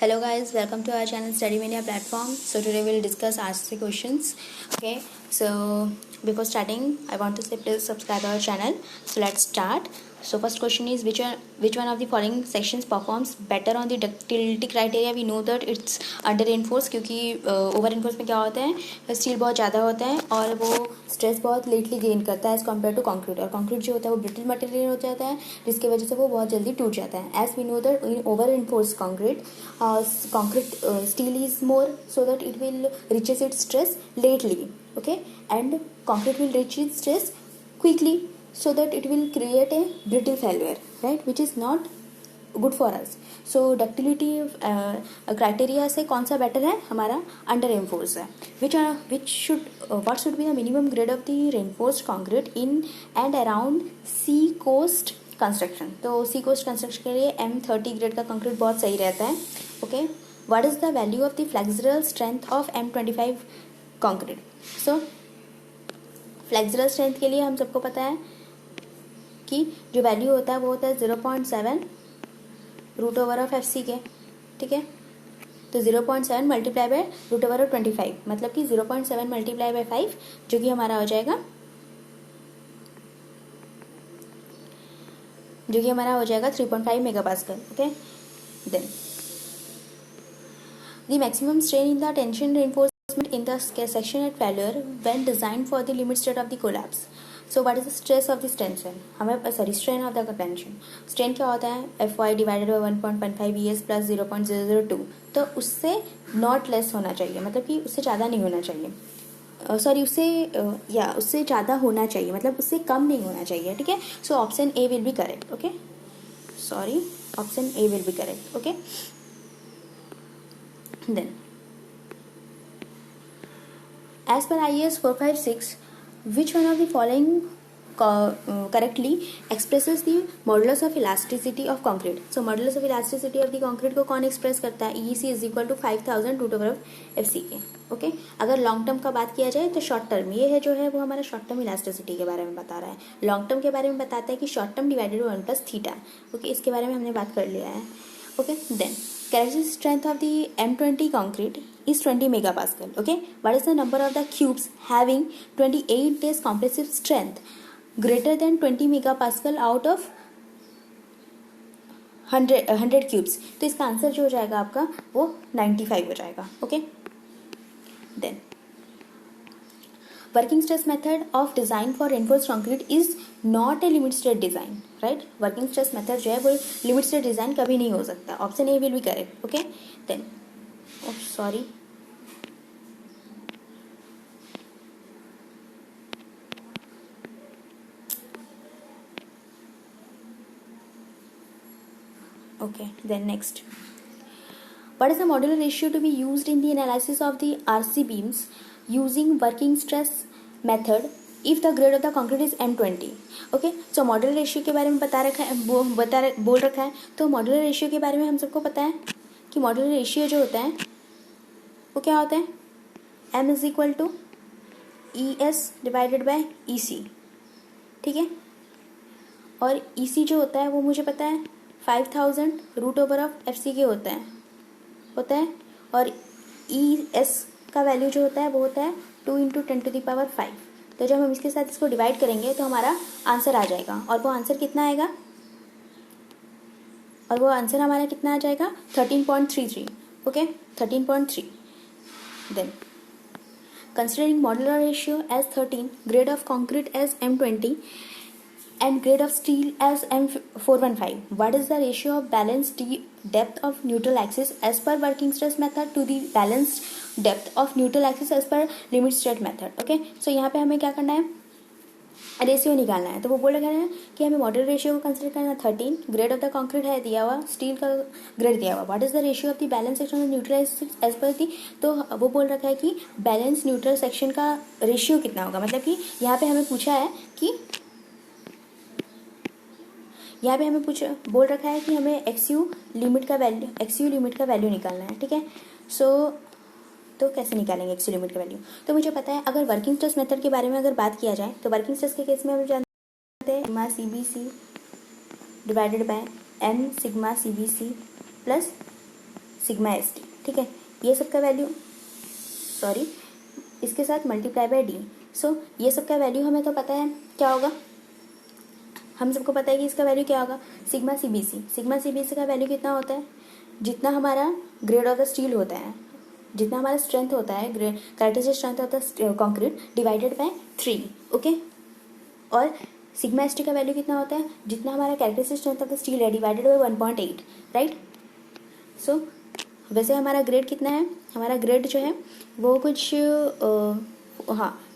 Hello guys, welcome to our channel Study Mania platform. So today we'll discuss ask the questions. Okay, so before starting, I want to say please subscribe our channel. So let's start. So first question is which one of the following sections performs better on the ductility criteria? We know that it's under reinforced क्योंकि over reinforced में क्या होता है, steel बहुत ज़्यादा होता है और वो स्ट्रेस बहुत लेटली गेन करता है एज कम्पेयर टू कंक्रीट, और कंक्रीट जो होता है वो ब्रिटल मटेरियल हो जाता है जिसकी वजह से वो बहुत जल्दी टूट जाता है. As we know that in over reinforced concrete steel is more, so that it will reaches its stress lately, okay, and concrete will reach its stress quickly, so that it will create a brittle failure, right, which is not good for us. So ductility criteria से कौन सा better है हमारा under reinforced है. What should be the minimum grade of the reinforced concrete in and around sea coast construction. तो सी coast construction के लिए M30 grade का कंक्रीट बहुत सही रहता है. Okay, what is the value of the flexural strength of M25 concrete? So flexural strength के लिए हम सबको पता है कि जो वैल्यू होता है वो होता है 0.7 रूट ओवर ऑफ FC के. ठीक है, तो 0.7 multiply by root over of 25, मतलब कि 0.7 मल्टीप्लाई बाय 5 जो कि हमारा हो जाएगा 3.5 megapascal. Okay, then the maximum strain in the tension reinforcement in the section at failure when designed for the limit state of the collapse. So what is the stress of this tension? Strain of the tension. Strain क्या होता है? Fy divided by 1.15 ES plus 0.002. तो उससे not less होना चाहिए, मतलब कि उससे ज़्यादा नहीं होना चाहिए. उससे ज़्यादा होना चाहिए, मतलब उससे कम नहीं होना चाहिए. ठीक है, so option A will be correct. Okay, option A will be correct. Okay, then as per IAS 456, which one of the following correctly expresses the modulus of elasticity of concrete? So modulus of elasticity of the concrete को कौन express करता है? EEC is equal to 5000 root over of FCK. Okay, अगर long term का बात किया जाए तो शॉर्ट टर्म ये है जो है वो हमारा शॉर्ट टर्म इलास्टिसिटी के बारे में बता रहा है. लॉन्ग टर्म के बारे में बताता है कि short term divided by 1 plus theta. Okay, इसके बारे में हमने बात कर लिया है. Okay, then characteristic strength of the M20 concrete is 20 megapascal. Okay, what is the number of the cubes having 28 days compressive strength greater than 20 megapascal out of 100 cubes? तो इसका आंसर जो हो जाएगा आपका वो 95 हो जाएगा. Okay, then working stress method of design for reinforced concrete is not a limit state design, right. Working stress method जो है वो लिमिट स्टेट डिजाइन कभी नहीं हो सकता. Option A will be correct. Okay, then sorry, okay, then next, what is the modular ratio to be used in the analysis of the RC beams using working stress method if the grade of the concrete is M20? okay, so modular ratio के बारे में बोल रखा है. तो modular ratio के बारे में हम सबको पता है कि modular ratio जो होता है वो क्या होता है? M is equal to ES divided by EC. ठीक है, और EC जो होता है वो मुझे पता है 5000 रूट ओवर ऑफ FCK होता है, और ES का वैल्यू जो होता है वो होता है 2 × 10⁵. तो जब हम इसके साथ इसको डिवाइड करेंगे तो हमारा आंसर आ जाएगा, और वो आंसर कितना आएगा? और वो आंसर हमारा कितना आ जाएगा? 13.33. Okay, 13.3. Then considering modular ratio as 13, grade of concrete as M20 and grade of steel as M415, what is the ratio of balanced depth of neutral axis as per working stress method to the balanced depth of neutral axis as per limit state method? Okay, so यहाँ पे हमें क्या करना है? Ratio निकालना है. तो वो बोल रहा है कि हमें मॉडल रेशियो को कंसिडर करना. 13 ग्रेड ऑफ द कंक्रीट है दिया हुआ, स्टील का ग्रेड दिया हुआ. What is the ratio of the balance section of neutral edge पर दी? तो वो बोल रखा है कि बैलेंस न्यूट्रल सेक्शन का रेशियो कितना होगा, मतलब कि यहाँ पे हमें पूछा है कि बोल रखा है कि हमें XU लिमिट का वैल्यू निकालना है. ठीक है, सो तो कैसे निकालेंगे XU लिमिट का वैल्यू? तो मुझे पता है, अगर वर्किंग स्ट्रेस मेथड के बारे में अगर बात किया जाए तो वर्किंग स्ट्रेस के केस में हम जानते हैं sigma CBC divided by M sigma CBC plus sigma S T, ठीक है। ये सबका वैल्यू, सॉरी, इसके साथ मल्टीप्लाई बाय डी। सो ये सबका वैल्यू हमें तो पता है क्या होगा, हम सबको पता है कि इसका वैल्यू क्या होगा, sigma C B C. Sigma C B C का वैल्यू कितना होता है, जितना हमारा ग्रेड ऑफ द स्टील होता है, जितना हमारा स्ट्रेंथ होता है, कैरेक्टरिस्टिक स्ट्रेंथ होता है कंक्रीट डिवाइडेड बाय 3, ओके। और सिग्मा एस टी का वैल्यू कितना होता है, जितना हमारा characteristic strength of the steel है डिवाइडेड बाय 1.8, राइट। सो वैसे हमारा ग्रेड कितना है, हमारा ग्रेड जो है वो कुछ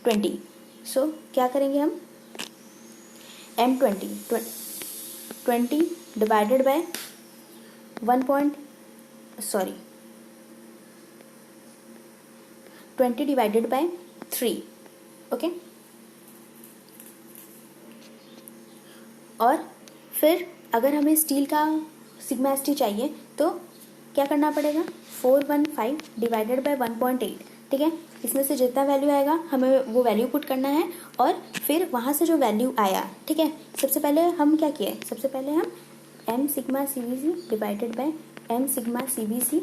20। सो क्या करेंगे हम, M20 20 divided by 20 divided by 3, okay. और फिर अगर हमें स्टील का सिग्मा एस टी चाहिए तो क्या करना पड़ेगा, 415 डिवाइडेड बाय 1.8, ठीक है। इसमें से जितना वैल्यू आएगा हमें वो वैल्यू पुट करना है, और फिर वहाँ से जो वैल्यू आया, ठीक है, सबसे पहले हम क्या किए, सबसे पहले हम m sigma C B C divided by m sigma C B C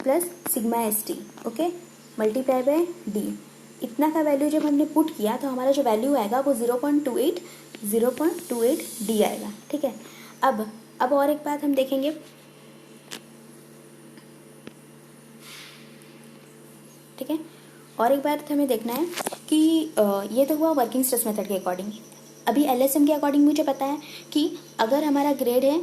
plus sigma S T, okay, multiply by D. इतना का वैल्यू जब हमने पुट किया तो हमारा जो वैल्यू आएगा वो 0.28 डी आएगा, ठीक है। अब और एक बात हम देखेंगे, ठीक है, और एक बात हमें देखना है कि ये तो हुआ वर्किंग स्ट्रेस मेथड के अकॉर्डिंग। अभी एलएसएम के अकॉर्डिंग मुझे पता है कि अगर हमारा ग्रेड है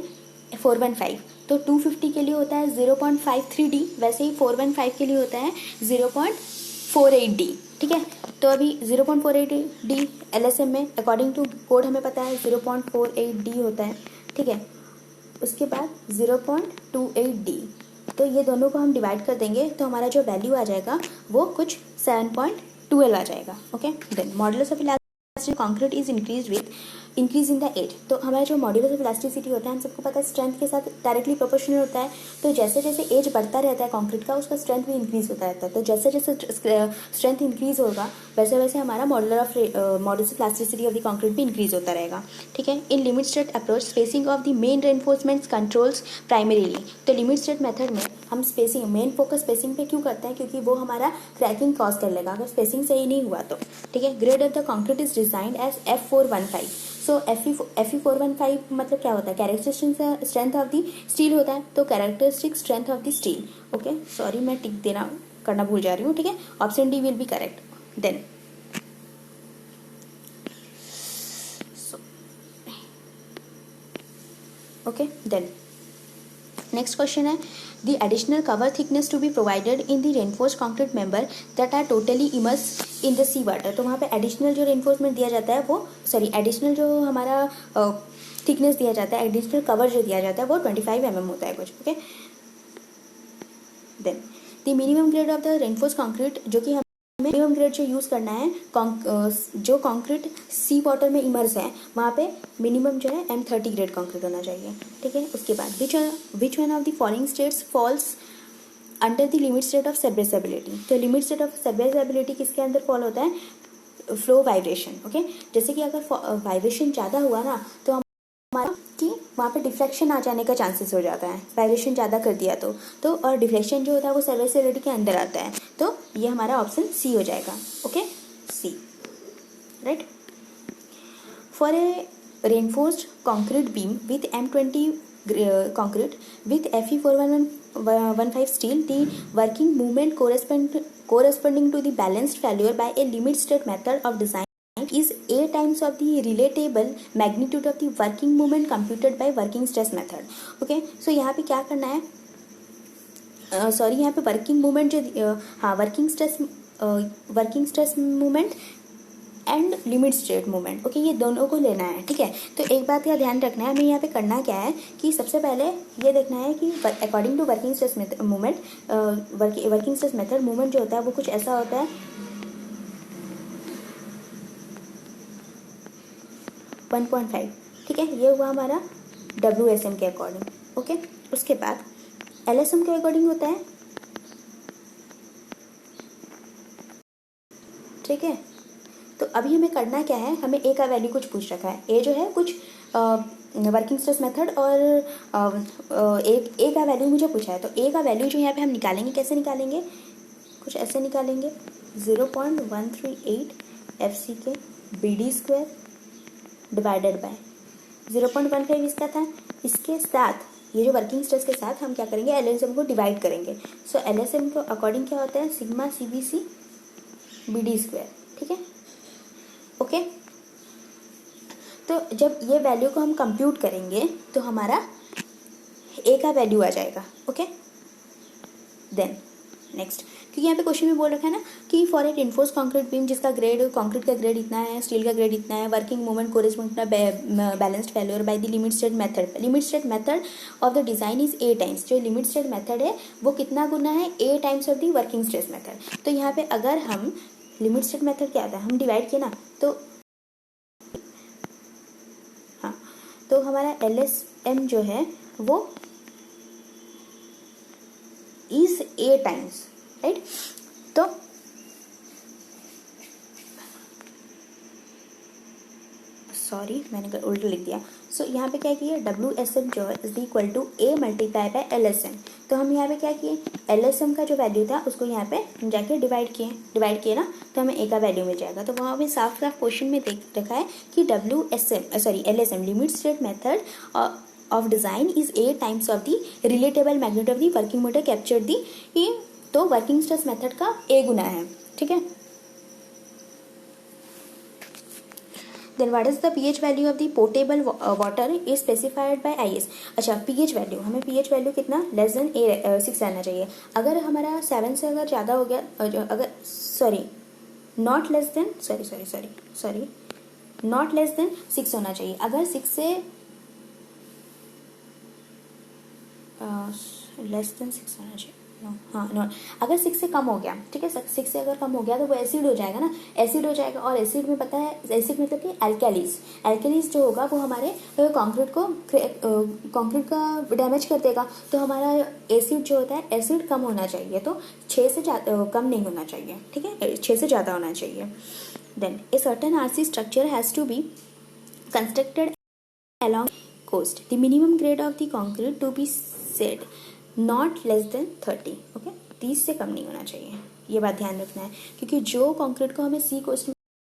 415 तो 250 के लिए होता है 0.53 डी, वैसे ही 415 के लिए होता है 0.48 डी, ठीक है। तो अभी 0.48 डी एलएसएम में अकॉर्डिंग टू कोड हमें पता है 0.48 डी होता है, ठीक है। उसके बाद 0.28 डी, तो ये दोनों को हम डिवाइड कर देंगे तो हमारा जो वैल्यू आ जाएगा वो कुछ 7.12 आ जाएगा, okay. Then modulus of elasticity concrete is increase in the age. तो हमारा जो मॉडुलस ऑफ इलास्टिसिटी होता है हम सबको पता है स्ट्रेंथ के साथ डायरेक्टली प्रोपोर्शनल होता है। तो जैसे जैसे एज बढ़ता रहता है कंक्रीट का, उसका स्ट्रेंथ भी इंक्रीज होता रहता है। तो जैसे जैसे स्ट्रेंथ इंक्रीज होगा वैसे वैसे हमारा modulus of elasticity of the concrete भी इंक्रीज होता रहेगा, ठीक है। इन limit state approach spacing of the main reinforcement controls primarily. तो लिमिट स्टेट मेथड में हम स्पेसिंग, मेन फोकस स्पेसिंग पे क्यों करते हैं, क्योंकि वो हमारा क्रैकिंग कॉज कर लेगा अगर स्पेसिंग सही नहीं हुआ तो, ठीक है। Grade of the concrete is designed as F415। So Fe415 मतलब क्या होता है, characteristic strength of the steel होता है, तो characteristic strength of the steel, okay. Sorry मैं टिक देना करना भूल जा रही हूँ, ठीक है। Option D will be correct. Then okay, then next question है the additional cover thickness to be provided in the reinforced concrete member that are totally immerse in the sea water. तो वहाँ पे एडिशनल जो reinforcement दिया जाता है वो, sorry, additional जो हमारा थिकनेस दिया जाता है, एडिशनल कवर जो दिया जाता है वो 25 mm होता है कुछ, okay. Then the minimum grade of the reinforced concrete, जो कि मिनिमम ग्रेड जो यूज़ करना है जो कंक्रीट सी वाटर में इमर्स है वहाँ पे मिनिमम जो है M30 ग्रेड कंक्रीट होना चाहिए, ठीक है। उसके बाद which one of the following states falls under the limit state of serviceability. तो लिमिट स्टेट ऑफ सबरेसेबिलिटी किसके अंदर फॉल होता है, फ्लो वाइब्रेशन, ओके। जैसे कि अगर वाइब्रेशन ज़्यादा हुआ ना तो हमारा कि वहाँ पे डिफ्लेक्शन आ जाने का चांसेस हो जाता है, वाइब्रेशन ज़्यादा कर दिया तो और डिफ्लेक्शन जो होता है वो सर्विसिबिलिटी के अंदर आता है, तो ये हमारा ऑप्शन सी हो जाएगा, okay, C, right. For a reinforced concrete beam with M20 concrete with Fe415 steel the working movement corresponding to the balanced failure by a limit state method of design is A times of the relatable magnitude of the working moment computed by working stress method, okay। so यहाँ पे क्या करना है, sorry यहाँ पे working movement जो हाँ working stress movement and limit state movement, okay, ये दोनों को लेना है, ठीक है। तो एक बात का ध्यान रखना है, हमें यहाँ पे करना क्या है कि सबसे पहले ये देखना है कि according to working stress movement working stress method movement जो होता है वो कुछ ऐसा होता है 1.5, ठीक है। ये हुआ हमारा WSM के अकॉर्डिंग, ओके। उसके बाद LSM के अकॉर्डिंग होता है, ठीक है। तो अभी हमें करना क्या है, हमें ए का वैल्यू कुछ पूछ रखा है, ए जो है कुछ वर्किंग स्ट्रेस मेथड और ए का वैल्यू मुझे पूछा है, तो ए का वैल्यू जो यहाँ पे हम निकालेंगे, कैसे निकालेंगे, कुछ ऐसे निकालेंगे 0.138 FCK BD² डिवाइडेड बाय 0.15 इसका था, इसके साथ ये जो वर्किंग स्ट्रेस के साथ हम क्या करेंगे, LSM को डिवाइड करेंगे। सो LSM को अकॉर्डिंग क्या होता है, सिग्मा CBC BD², ठीक है, ओके। तो जब ये वैल्यू को हम कंप्यूट करेंगे तो हमारा ए का वैल्यू आ जाएगा, ओके। देन नेक्स्ट, क्योंकि यहाँ पे क्वेश्चन में बोल रखा है ना कि for a reinforced concrete beam जिसका ग्रेड, कंक्रीट का ग्रेड इतना है, स्टील का ग्रेड इतना है, working moment correspond balanced failure by the limit state method. Limit state method of the design is a times, जो लिमिट स्टेट मेथड है वो कितना गुना है, a times of the working stress method. तो यहाँ पे अगर हम लिमिट स्टेट मेथड क्या आता है, हम डिवाइड किए ना, तो हाँ, तो हमारा LSM जो है वो इज ए टाइम्स, राइट। तो सॉरी मैंने उल्टा लिख दिया। सो यहाँ पे क्या किया, WSM जो है is equal to A multiply by LSM। तो हम यहाँ पे क्या किए, LSM का जो वैल्यू था उसको यहाँ पे हम जाके डिवाइड किए ना, तो हमें A का वैल्यू मिल जाएगा। तो वहाँ पे साफ साफ क्वेश्चन में देख रखा है कि LSM limit state method of design is A times of the relatable magnitude of the working moment captured दी, तो वर्किंग स्ट्रेस मेथड का A गुना है, ठीक है। Then what is the pH value of the portable water is specified by IS। अच्छा, pH value, हमें pH value कितना, लेस देन 6 रहना चाहिए। अगर हमारा 7 से अगर ज़्यादा हो गया, अगर not less than not less than 6 होना चाहिए। अगर 6 से लेस देन 6 होना चाहिए, हाँ, अगर 6 से कम हो गया, ठीक है, 6 से अगर कम हो गया तो वो एसिड हो जाएगा ना, एसिड हो जाएगा। और एसिड में पता है, एसिड मतलब कि एल्केलीज जो होगा वो हमारे कंक्रीट का डैमेज कर देगा। तो हमारा एसिड जो होता है, एसिड कम होना चाहिए, तो 6 से कम नहीं होना चाहिए, ठीक है, 6 से ज़्यादा होना चाहिए। Then a certain RC structure has to be constructed along coast. The minimum grade of the concrete to be said not less than 30, okay, 30 से कम नहीं होना चाहिए, ये बात ध्यान रखना है। क्योंकि जो कंक्रीट को हमें सी कोस्ट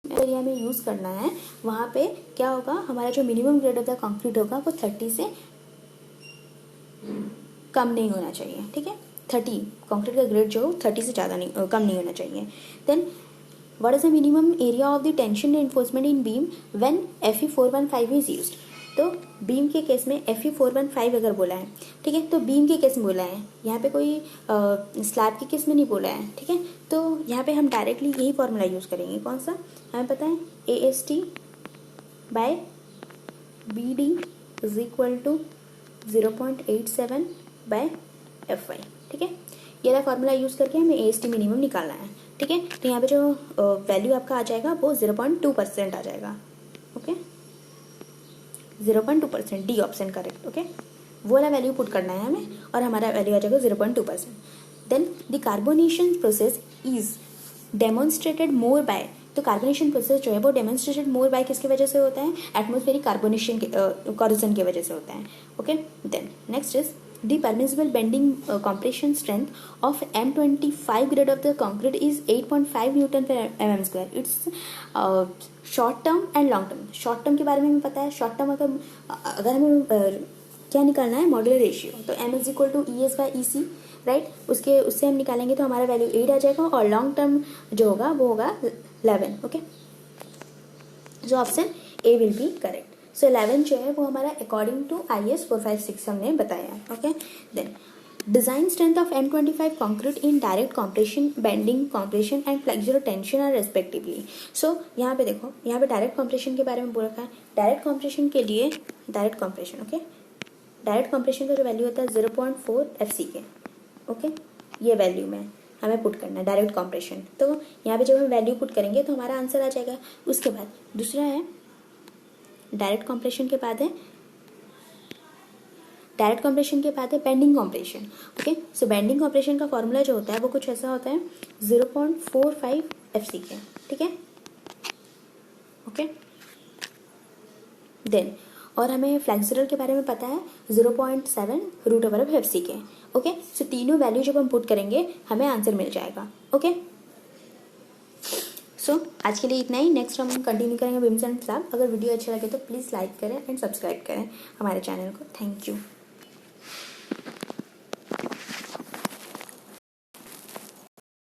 एरिया में यूज़ करना है, वहाँ पे क्या होगा, हमारा जो minimum grade of the concrete होगा वो 30 से कम नहीं होना चाहिए, ठीक है। 30 कंक्रीट का ग्रेड जो 30 से ज़्यादा नहीं, कम नहीं होना चाहिए। Then what is the minimum area of the tension enforcement in beam when Fe415 is used. तो बीम के केस में Fe415 अगर बोला है, ठीक है, तो बीम के केस में बोला है, यहाँ पे कोई स्लैब के केस में नहीं बोला है, ठीक है। तो यहाँ पे हम डायरेक्टली यही फॉर्मूला यूज़ करेंगे, कौन सा, हमें पता है AST by BD is equal to 0.87 by FY, ठीक है। ये वाला फॉर्मूला यूज़ करके हमें AST मिनिमम निकालना है, ठीक है। तो यहाँ पे जो वैल्यू आपका आ जाएगा वो 0.2% आ जाएगा, okay, 0.2%, D option correct, okay. वो वाला वैल्यू पुट करना है हमें और हमारा वैल्यू आ जाएगा 0.2%। Then the carbonation process is demonstrated more by, तो कार्बोनेशन प्रोसेस जो है वो डेमोन्स्ट्रेटेड मोर बाय किसकी वजह से होता है, एटमोस्फेरिक कार्बोनेशन कॉरोजन की वजह से होता है, okay. Then next is the permissible bending compression strength of M25 grade of the concrete is 8.5 Newton per mm square. It's short term and long term. Short term के बारे में हमें पता है, शॉर्ट टर्म अगर हमें क्या निकालना है, मॉड्यूलर रेशियो, तो M is equal to ES by EC, right. उससे हम निकालेंगे तो हमारा वैल्यू 8 आ जाएगा, और लॉन्ग टर्म जो होगा वो होगा 11, ओके। जो option A will be correct. So 11 जो है वो हमारा अकॉर्डिंग टू IS 456 हमने बताया, okay. Then design strength of M25 concrete in direct compression, bending compression and flexural tension are respectively. So यहाँ पे देखो, यहाँ पे डायरेक्ट कॉम्प्रेशन के बारे में बोल रखा है। डायरेक्ट कॉम्प्रेशन के लिए, direct compression, okay, direct compression का जो वैल्यू होता है 0.4 FCK, ओके, ये वैल्यू में हमें पुट करना है डायरेक्ट कॉम्प्रेशन। तो यहाँ पे जब हम वैल्यू पुट करेंगे तो हमारा आंसर आ जाएगा। उसके बाद दूसरा है डायरेक्ट कॉम्प्रेशन के बाद है बेंडिंग कॉम्प्रेशन, ओके। सो बेंडिंग कॉम्प्रेशन का फॉर्मूला जो होता है वो कुछ ऐसा होता है 0.45 FCK, ठीक है, ओके। देन और हमें फ्लेक्सुरल के बारे में पता है 0.7 रूट ओवर ऑफ FC के। ओके, सो तीनों वैल्यू जब हम पुट करेंगे हमें आंसर मिल जाएगा। ओके, सो आज के लिए इतना ही। नेक्स्ट हम कंटिन्यू करेंगे विम्स एंड फ्लैप। अगर वीडियो अच्छा लगे तो प्लीज़ लाइक करें एंड सब्सक्राइब करें हमारे चैनल को। Thank you.